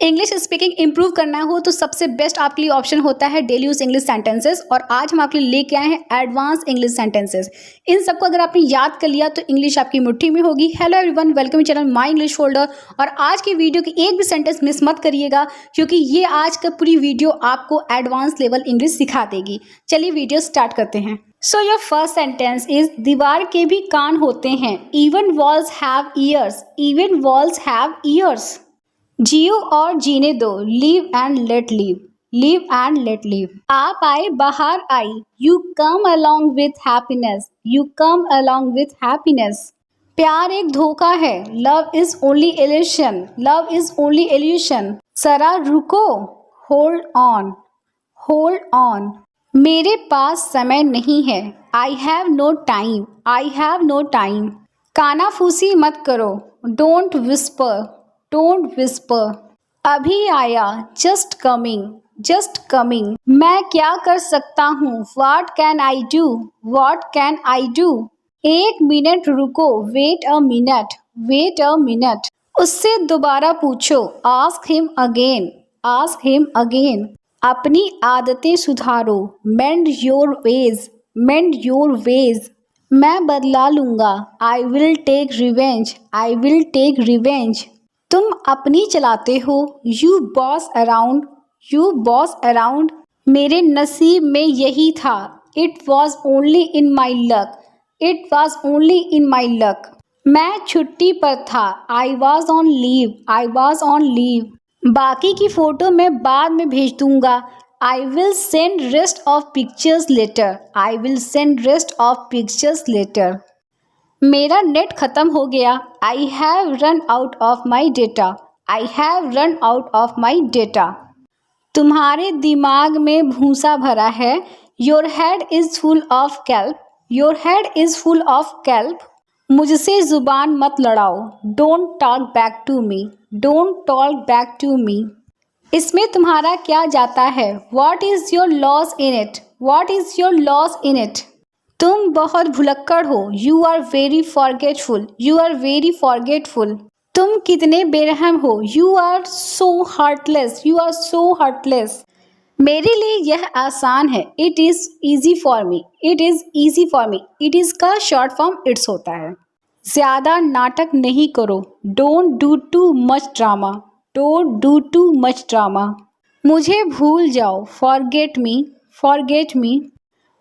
English speaking improve करना हो तो सबसे बेस्ट आपके लिए ऑप्शन होता है डेली यूज इंग्लिश सेंटेंसेस। और आज हम आपके लिए लेके आए हैं एडवांस इंग्लिश सेंटेंसेस। इन सबको अगर आपने याद कर लिया तो इंग्लिश आपकी मुट्ठी में होगी। Hello everyone, welcome to channel my English folder. और आज की वीडियो की एक भी सेंटेंस मिस मत करिएगा, क्योंकि ये आज का पूरी वीडियो आपको एडवांस लेवल इंग्लिश सिखा देगी। चलिए वीडियो स्टार्ट करते हैं। So your first sentence is दीवार के भी कान होते हैं। Even walls have ears. Even walls have ears. जियो और जीने दो। Live and let live. Live and let live. आप आए बाहर आई। You come along with happiness. You come along with happiness. प्यार एक धोखा है। Love is only illusion. Love is only illusion. जरा रुको। Hold on. Hold on. मेरे पास समय नहीं है। I have no time. I have no time. कानाफूसी मत करो। Don't whisper. Don't whisper. अभी आया। Just coming. Just coming. मैं क्या कर सकता हूँ। What can I do. What can I do. एक मिनट रुको। Wait a minute. Wait a minute. उससे दोबारा पूछो। Ask him again. Ask him again. अपनी आदतें सुधारो। Mend your ways. Mend your ways. मैं बदला लूंगा। I will take revenge. I will take revenge. तुम अपनी चलाते हो। You boss around. You boss around. मेरे नसीब में यही था। It was only in my luck. It was only in my luck. मैं छुट्टी पर था। I was on leave. I was on leave. बाकी की फोटो मैं बाद में भेज दूंगा। I will send rest of pictures later. I will send rest of pictures later. मेरा नेट खत्म हो गया। आई have run out of my data. I have run out of my data. तुम्हारे दिमाग में भूसा भरा है। Your head is full of kelp. Your head is full of kelp. मुझसे जुबान मत लड़ाओ। Don't talk back to me. Don't talk back to me. इसमें तुम्हारा क्या जाता है। What is your loss in it. What is your loss in it. तुम बहुत भुलक्कड़ हो। You are very forgetful. You are very forgetful. तुम कितने बेरहम हो। You are so heartless. You are so heartless. मेरे लिए यह आसान है। It is easy for me. It is easy for me. It is का शॉर्ट फॉर्म इट्स होता है। ज़्यादा नाटक नहीं करो। Don't do too much drama. Don't do too much drama. मुझे भूल जाओ। Forget me. Forget me.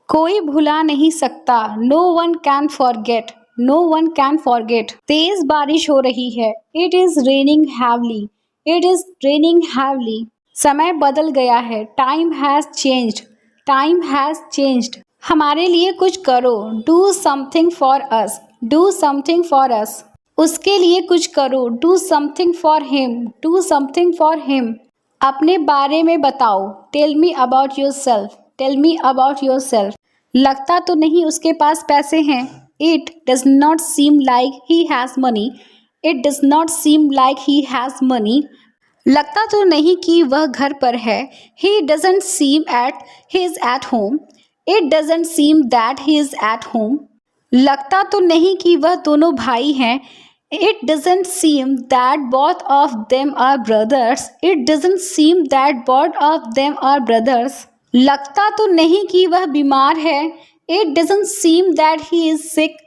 कोई भुला नहीं सकता। No one can forget. No one can forget. तेज बारिश हो रही है। It is raining heavily. It is raining heavily. समय बदल गया है। Time has changed. Time has changed. हमारे लिए कुछ करो। Do something for us. Do something for us. उसके लिए कुछ करो। Do something for him. Do something for him. अपने बारे में बताओ। Tell me about yourself. Tell me about yourself. लगता तो नहीं उसके पास पैसे हैं। It does not seem like he has money. It does not seem like he has money. लगता तो नहीं कि वह घर पर है। He doesn't seem at he is at home. It doesn't seem that he is at home. लगता तो नहीं कि वह दोनों भाई हैं। It doesn't seem that both of them are brothers. It doesn't seem that both of them are brothers. लगता तो नहीं कि वह बीमार है। It doesn't seem that he is sick.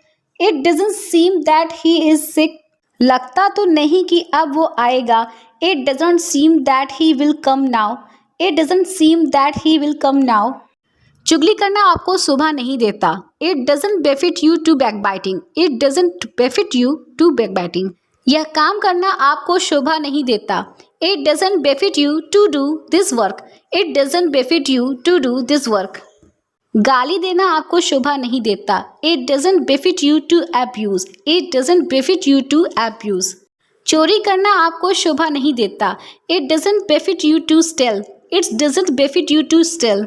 It doesn't seem that he is sick. लगता तो नहीं कि अब वो आएगा। It doesn't seem that he will come now. It doesn't seem that he will come now. चुगली करना आपको शोभा नहीं देता। It doesn't befit you to backbiting. It doesn't befit you to backbiting. यह काम करना आपको शोभा नहीं देता। It doesn't befit you to do this work. It doesn't befit you to do this work. गाली देना आपको शोभा नहीं देता। It doesn't befit you to abuse. It doesn't befit you to abuse. चोरी करना आपको शोभा नहीं देता। It doesn't befit you to steal. It doesn't befit you to steal.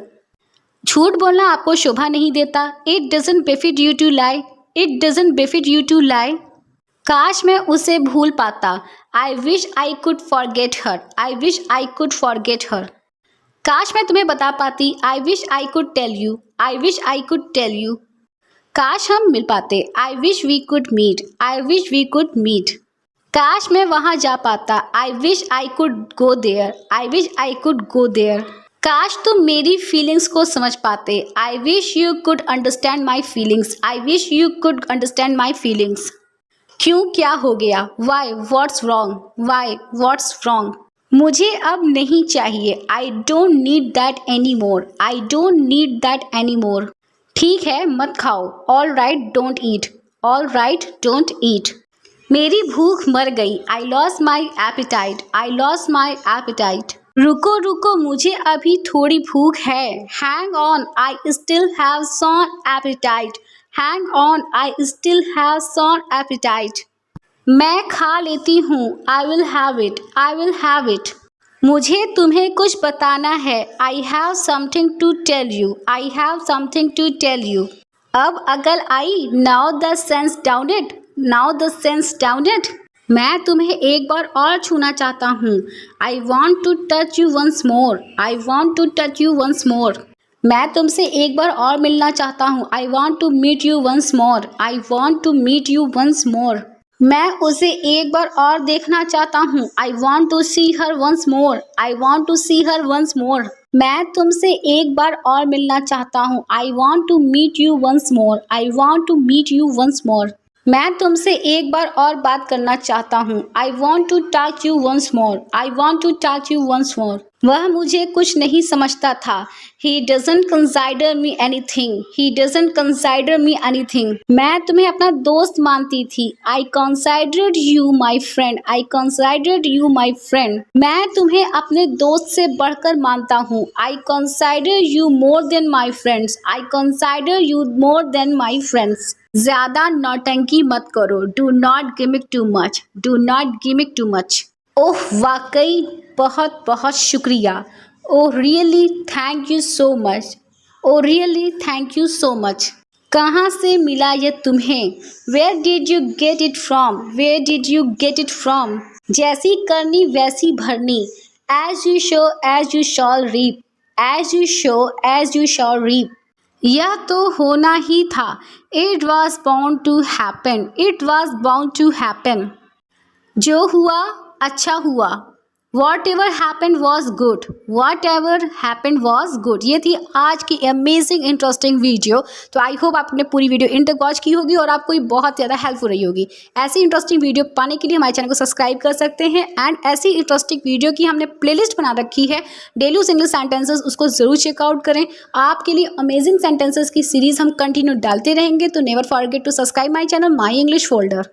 झूठ बोलना आपको शोभा नहीं देता। It doesn't befit you to lie. It doesn't befit you to lie. काश मैं उसे भूल पाता। I wish I could forget her. I wish I could forget her. काश मैं तुम्हें बता पाती। I wish I could tell you. I wish I could tell you. काश हम मिल पाते। I wish we could meet. I wish we could meet. काश मैं वहाँ जा पाता। I wish I could go there. I wish I could go there. काश तुम मेरी फीलिंग्स को समझ पाते। I wish you could understand my feelings. I wish you could understand my feelings. क्यों, क्या हो गया? Why, what's wrong? Why, what's wrong? मुझे अब नहीं चाहिए। I don't need that any more. I don't need that any more. ठीक है, मत खाओ। All right, don't eat. All right, don't eat. मेरी भूख मर गई। I lost my appetite. I lost my appetite. रुको रुको, मुझे अभी थोड़ी भूख है। Hang on, I still have some appetite. Hang on, I still have some appetite. मैं खा लेती हूँ। I will have it. I will have it. मुझे तुम्हें कुछ बताना है। I have something to tell you. I have something to tell you. अब अकल आई। Now the sense down it. Now the sense down it. मैं तुम्हें एक बार और छूना चाहता हूँ। I want to touch you once more. I want to touch you once more. मैं तुमसे एक बार और मिलना चाहता हूँ। I want to meet you once more. I want to meet you once more. मैं उसे एक बार और देखना चाहता हूँ। I want to see her once more. I want to see her once more. मैं तुमसे एक बार और मिलना चाहता हूँ। I want to meet you once more. I want to meet you once more. मैं तुमसे एक बार और बात करना चाहता हूँ। I want to talk you once more. I want to talk you once more. वह मुझे कुछ नहीं समझता था। He doesn't consider me anything. He doesn't consider me anything. मैं तुम्हें अपना दोस्त मानती थी। I considered you my friend. I considered you my friend. मैं तुम्हें अपने दोस्त से बढ़कर मानता हूँ। I consider you more than my friends. I consider you more than my friends. ज्यादा नौटंकी मत करो। Do not gimmick too much. Do not gimmick too much. ओह, वाकई बहुत बहुत शुक्रिया। Oh really thank you so much. Oh really thank you so much. कहाँ से मिला ये तुम्हें? Where did you get it from? Where did you get it from? जैसी करनी वैसी भरनी। As you sow as you shall reap. As you sow as you shall reap. यह तो होना ही था। It was bound to happen. It was bound to happen. जो हुआ अच्छा हुआ। Whatever happened was good. Whatever happened was good. ये थी आज की अमेजिंग इंटरेस्टिंग वीडियो। तो आई होप आपने पूरी वीडियो इन तक वॉच की होगी और आपको ये बहुत ज़्यादा हेल्पफुल रही होगी। ऐसी इंटरेस्टिंग वीडियो पाने के लिए हमारे चैनल को सब्सक्राइब कर सकते हैं एंड ऐसी इंटरेस्टिंग वीडियो की हमने प्लेलिस्ट बना रखी है डेली यूज इंग्लिश सेंटेंसेस, उसको ज़रूर चेकआउट करें। आपके लिए अमेजिंग सेंटेंसेस की सीरीज़ हम कंटिन्यू डालते रहेंगे। तो never forget to subscribe my channel my English folder.